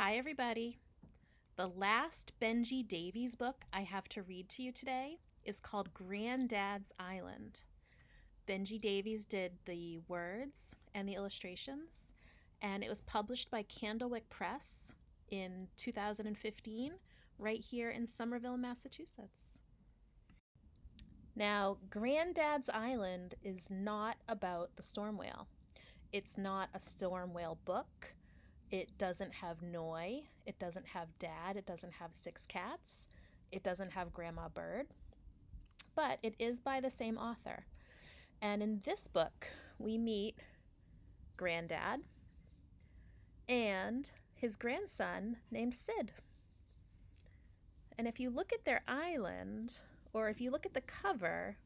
Hi, everybody. The last Benji Davies book I have to read to you today is called Grandad's Island. Benji Davies did the words and the illustrations, and it was published by Candlewick Press in 2015, right here in Somerville, Massachusetts. Now, Grandad's Island is not about the storm whale. It's not a storm whale book. It doesn't have Noi. It doesn't have Dad. It doesn't have six cats. It doesn't have Grandma Bird. But it is by the same author. And in this book, we meet Grandad and his grandson named Sid. And if you look at their island, or if you look at the cover,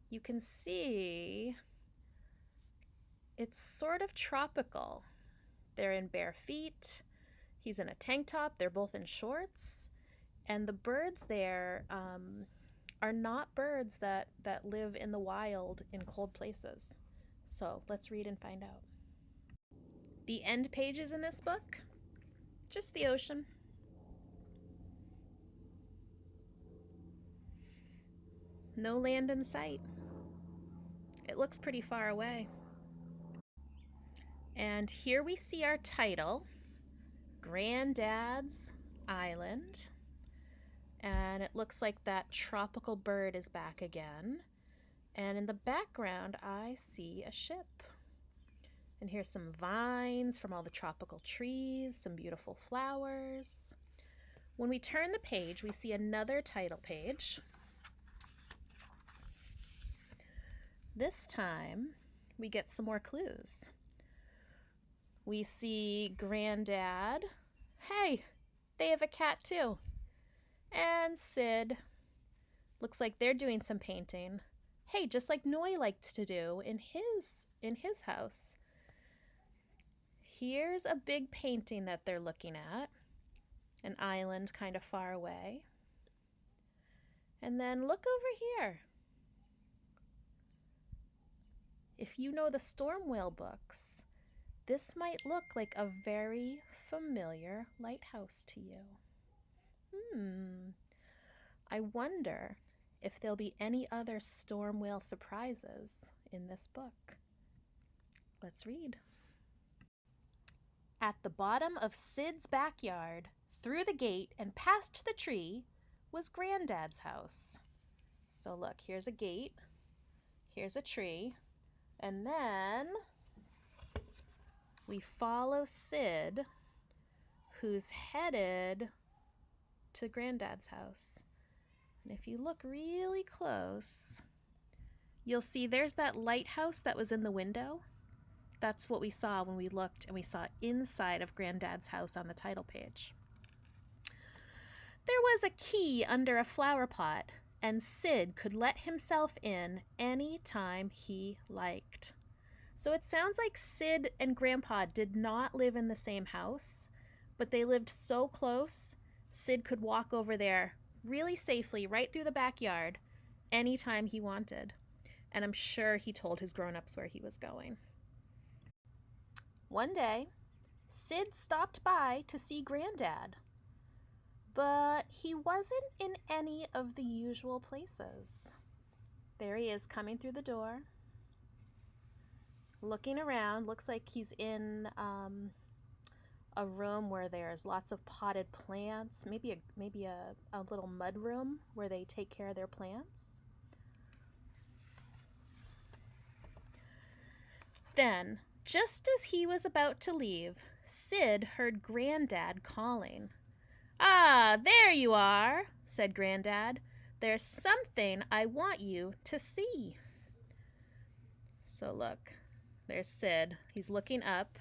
you can see it's sort of tropical. They're in bare feet. He's in a tank top. They're both in shorts. And the birds there are not birds that live in the wild in cold places. So let's read and find out. The end pages in this book, just the ocean. No land in sight. It looks pretty far away. And here we see our title, Grandad's Island. And it looks like that tropical bird is back again. And in the background, I see a ship. And here's some vines from all the tropical trees, some beautiful flowers. When we turn the page, we see another title page. This time, we get some more clues. We see Grandad. Hey, they have a cat too. And Sid. Looks like they're doing some painting. Hey, just like Noi liked to do in his house. Here's a big painting that they're looking at. An island kind of far away. And then look over here. If you know the storm whale books, this might look like a very familiar lighthouse to you. I wonder if there'll be any other storm whale surprises in this book. Let's read. At the bottom of Sid's backyard, through the gate and past the tree, was Grandad's house. So look, here's a gate, here's a tree, and then we follow Sid, who's headed to Grandad's house. And if you look really close, you'll see there's that lighthouse that was in the window. That's what we saw when we looked, and we saw inside of Grandad's house on the title page. There was a key under a flower pot, and Sid could let himself in any time he liked. So it sounds like Sid and Grandpa did not live in the same house, but they lived so close, Sid could walk over there really safely right through the backyard anytime he wanted. And I'm sure he told his grown-ups where he was going. One day, Sid stopped by to see Grandad, but he wasn't in any of the usual places. There he is coming through the door, looking around. Looks like he's in a room where there's lots of potted plants, maybe a little mud room where they take care of their plants. Then, just as he was about to leave, Sid heard Grandad calling. "Ah, there you are," said Grandad. "There's something I want you to see." So look, there's Sid. He's looking up.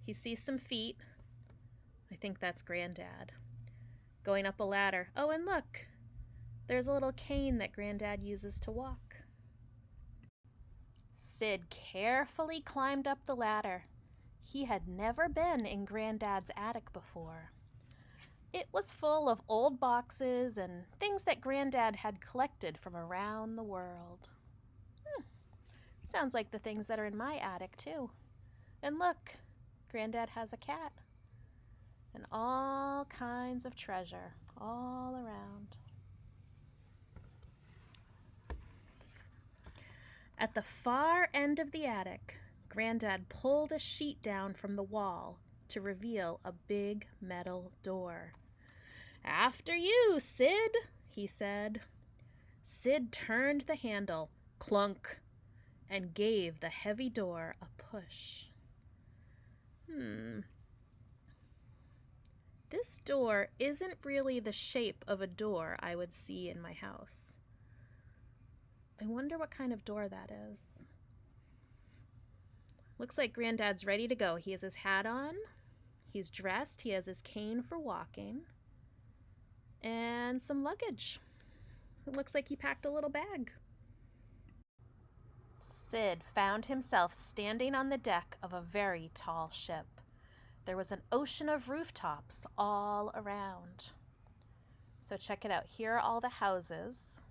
He sees some feet. I think that's Grandad. Going up a ladder. Oh, and look, there's a little cane that Grandad uses to walk. Sid carefully climbed up the ladder. He had never been in Grandad's attic before. It was full of old boxes and things that Grandad had collected from around the world. Sounds like the things that are in my attic, too. And look, Grandad has a cat. and all kinds of treasure all around. At the far end of the attic, Grandad pulled a sheet down from the wall to reveal a big metal door. "After you, Sid," he said. Sid turned the handle, clunk, and gave the heavy door a push. This door isn't really the shape of a door I would see in my house. I wonder what kind of door that is. Looks like Granddad's ready to go. He has his hat on, he's dressed, he has his cane for walking, and some luggage. It looks like he packed a little bag. Sid found himself standing on the deck of a very tall ship. There was an ocean of rooftops all around. So check it out. Here are all the houses.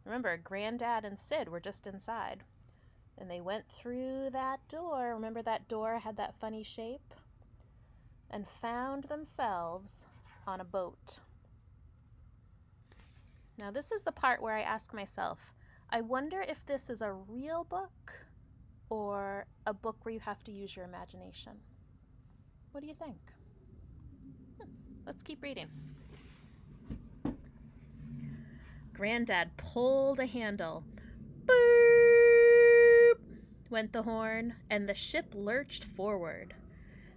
Remember, Grandad and Sid were just inside. And they went through that door. Remember that door had that funny shape? And found themselves on a boat. Now this is the part where I ask myself, I wonder if this is a real book or a book where you have to use your imagination. What do you think? Let's keep reading. Grandad pulled a handle. Boop! Went the horn, and the ship lurched forward.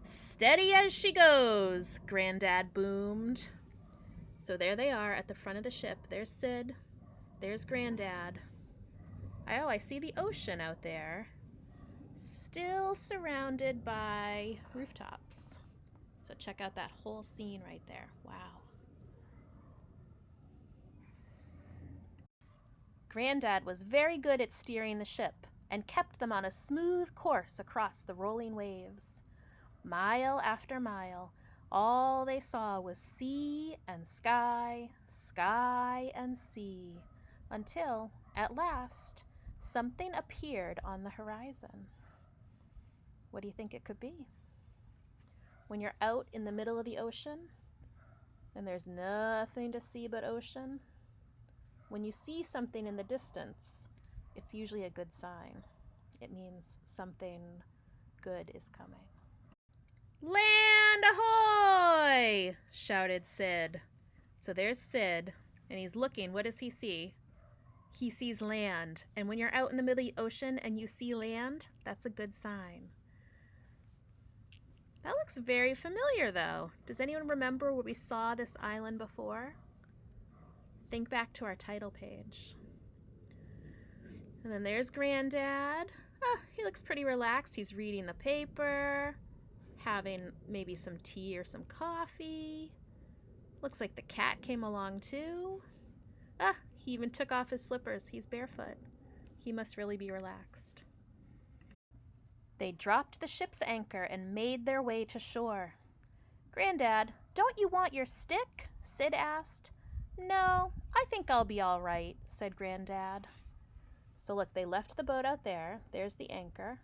"Steady as she goes," Grandad boomed. So there they are at the front of the ship. There's Sid. There's Grandad. I see the ocean out there, still surrounded by rooftops. So check out that whole scene right there. Wow. Grandad was very good at steering the ship and kept them on a smooth course across the rolling waves. Mile after mile, all they saw was sea and sky, sky and sea, until, at last, something appeared on the horizon. What do you think it could be? When you're out in the middle of the ocean and there's nothing to see but ocean, when you see something in the distance, it's usually a good sign. It means something good is coming. "Land ahoy!" shouted Sid. So there's Sid, and he's looking. What does he see? He sees land. And when you're out in the middle of the ocean and you see land, that's a good sign. That looks very familiar, though. Does anyone remember where we saw this island before? Think back to our title page. And then there's Grandad. Oh, he looks pretty relaxed. He's reading the paper, having maybe some tea or some coffee. Looks like the cat came along too. He even took off his slippers. He's barefoot. He must really be relaxed. They dropped the ship's anchor and made their way to shore. "Grandad, don't you want your stick?" Sid asked. "No, I think I'll be all right," said Grandad. So look, they left the boat out there. There's the anchor.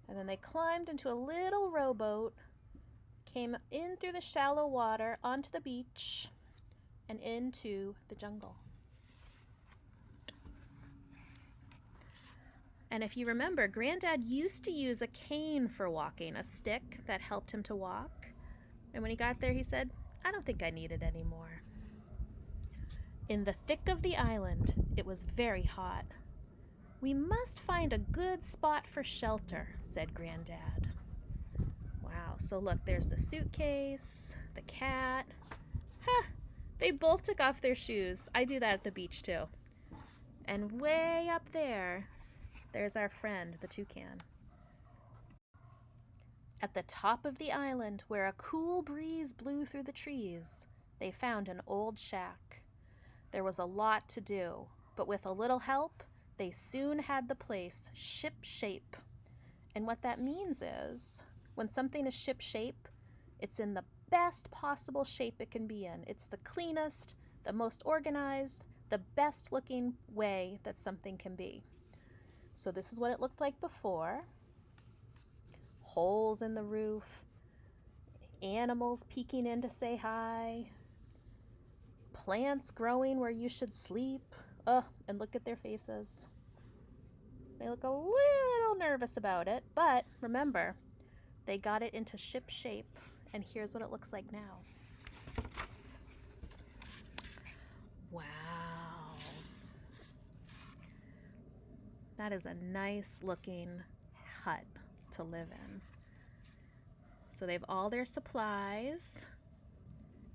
And then they climbed into a little rowboat, came in through the shallow water onto the beach and into the jungle. And if you remember, Grandad used to use a cane for walking, a stick that helped him to walk. And when he got there, he said, "I don't think I need it anymore." In the thick of the island, it was very hot. "We must find a good spot for shelter," said Grandad. Wow, so look, there's the suitcase, the cat. They both took off their shoes. I do that at the beach too. And way up there, there's our friend, the toucan. At the top of the island, where a cool breeze blew through the trees, they found an old shack. There was a lot to do, but with a little help, they soon had the place shipshape. And what that means is, when something is shipshape, it's in the best possible shape it can be in. It's the cleanest, the most organized, the best looking way that something can be. So this is what it looked like before. Holes in the roof, Animals peeking in to say hi. Plants growing where you should sleep. Oh, and look at their faces. They look a little nervous about it, but remember, they got it into ship shape, and here's what it looks like now. Wow. That is a nice looking hut to live in. So they have all their supplies.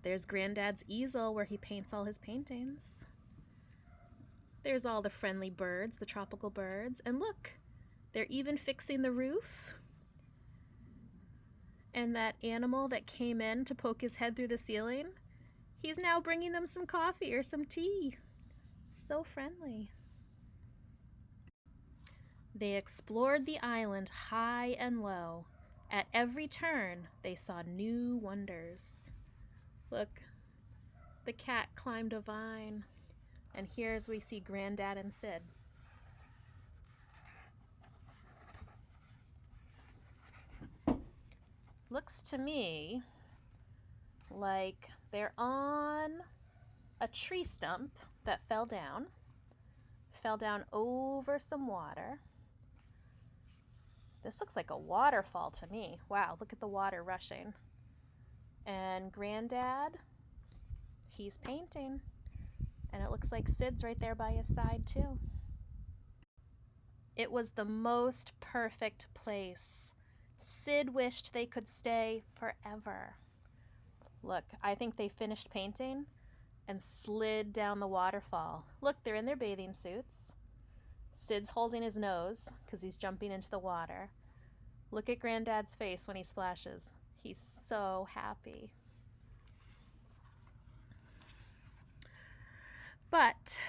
There's Granddad's easel where he paints all his paintings. There's all the friendly birds, the tropical birds. And look, they're even fixing the roof. And that animal that came in to poke his head through the ceiling, he's now bringing them some coffee or some tea. So friendly. They explored the island high and low. At every turn, they saw new wonders. Look, the cat climbed a vine. And here's we see Grandad and Sid. Looks to me like they're on a tree stump that fell down over some water. This looks like a waterfall to me. Wow, look at the water rushing. And Grandad, he's painting. And it looks like Sid's right there by his side too. It was the most perfect place. Sid wished they could stay forever. Look, I think they finished painting and slid down the waterfall. Look, they're in their bathing suits. Sid's holding his nose because he's jumping into the water. Look at Granddad's face when he splashes. He's so happy. But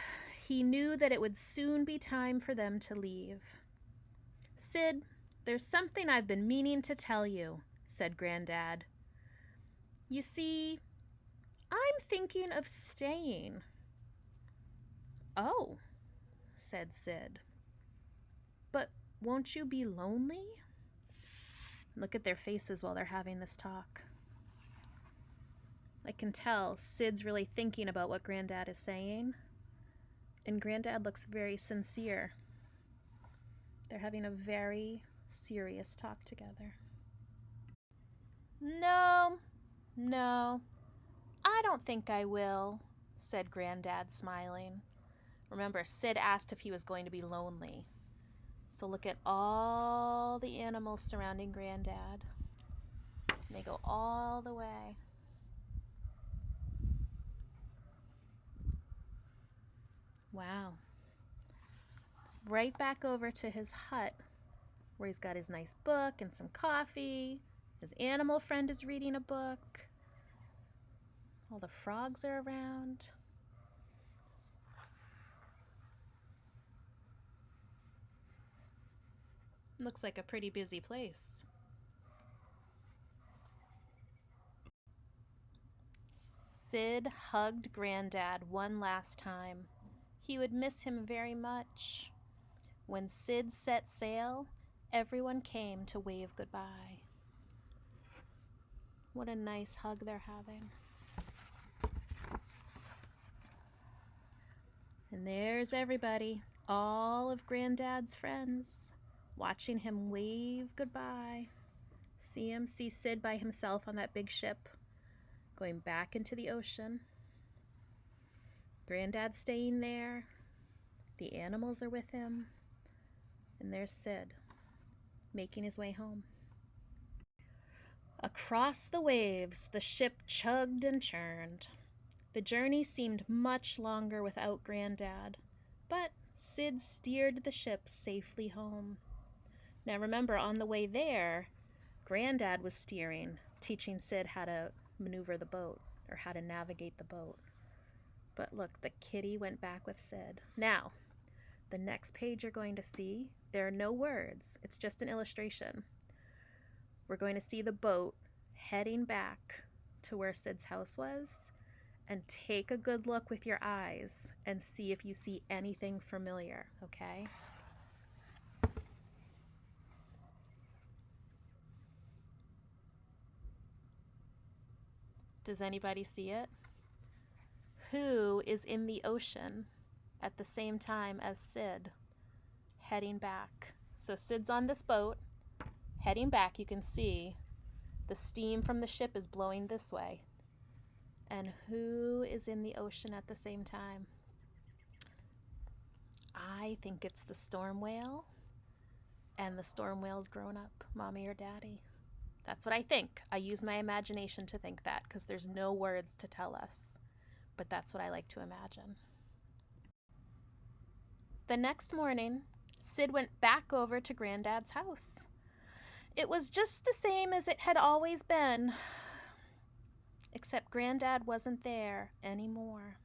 he knew that it would soon be time for them to leave. Sid, there's something I've been meaning to tell you, said Grandad. You see, I'm thinking of staying. Oh, said Sid. But won't you be lonely? Look at their faces while they're having this talk. I can tell Sid's really thinking about what Grandad is saying. And Grandad looks very sincere. They're having a very serious talk together. No, I don't think I will, said Grandad, smiling. Remember, Sid asked if he was going to be lonely. So look at all the animals surrounding Grandad. They go all the way. Wow. Right back over to his hut where he's got his nice book and some coffee. His animal friend is reading a book. All the frogs are around. Looks like a pretty busy place. Sid hugged Grandad one last time. He would miss him very much. When Sid set sail, everyone came to wave goodbye. What a nice hug they're having. And there's everybody, all of Granddad's friends, watching him wave goodbye. See Sid by himself on that big ship, going back into the ocean. Granddad staying there. The animals are with him. And there's Sid, making his way home. Across the waves, the ship chugged and churned. The journey seemed much longer without Grandad, but Sid steered the ship safely home. Now remember, on the way there, Grandad was steering, teaching Sid how to maneuver the boat, or how to navigate the boat. But look, the kitty went back with Sid. Now, the next page you're going to see, there are no words. It's just an illustration. We're going to see the boat heading back to where Sid's house was, and take a good look with your eyes and see if you see anything familiar, okay? Does anybody see it? Who is in the ocean at the same time as Sid, heading back? So Sid's on this boat, heading back. You can see the steam from the ship is blowing this way. And who is in the ocean at the same time? I think it's the storm whale, and the storm whale's grown up, mommy or daddy. That's what I think. I use my imagination to think that because there's no words to tell us, but that's what I like to imagine. The next morning, Sid went back over to Granddad's house. It was just the same as it had always been, except Granddad wasn't there anymore.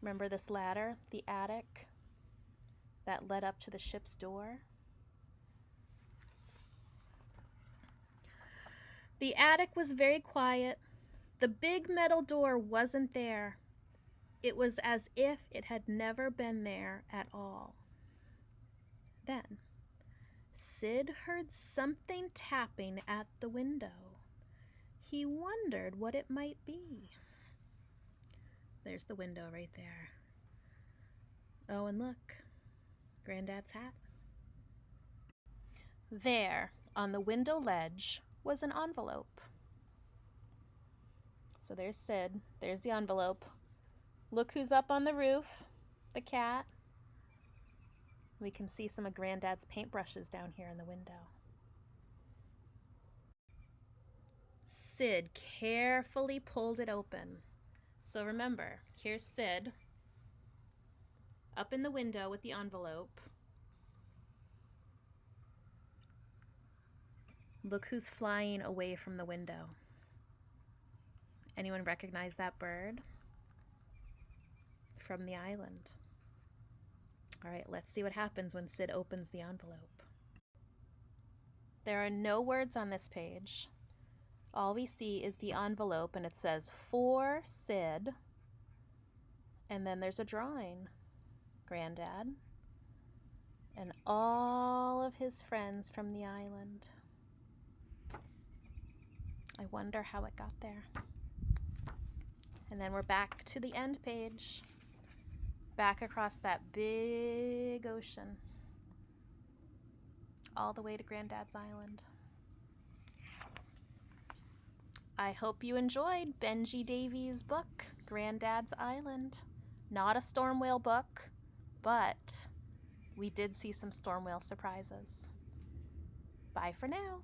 Remember this ladder, the attic, that led up to the ship's door? The attic was very quiet. The big metal door wasn't there. It was as if it had never been there at all. Then, Sid heard something tapping at the window. He wondered what it might be. There's the window right there. Oh, and look, Granddad's hat. There, on the window ledge, was an envelope. So there's Sid. There's the envelope. Look who's up on the roof, the cat. We can see some of Granddad's paintbrushes down here in the window. Sid carefully pulled it open. So remember, here's Sid up in the window with the envelope. Look who's flying away from the window. Anyone recognize that bird? From the island. All right, let's see what happens when Sid opens the envelope. There are no words on this page. All we see is the envelope, and it says, "For Sid." And then there's a drawing. Granddad and all of his friends from the island. I wonder how it got there. And then we're back to the end page. Back across that big ocean. All the way to Granddad's island. I hope you enjoyed Benji Davies' book, Granddad's Island. Not a storm whale book, but we did see some storm whale surprises. Bye for now.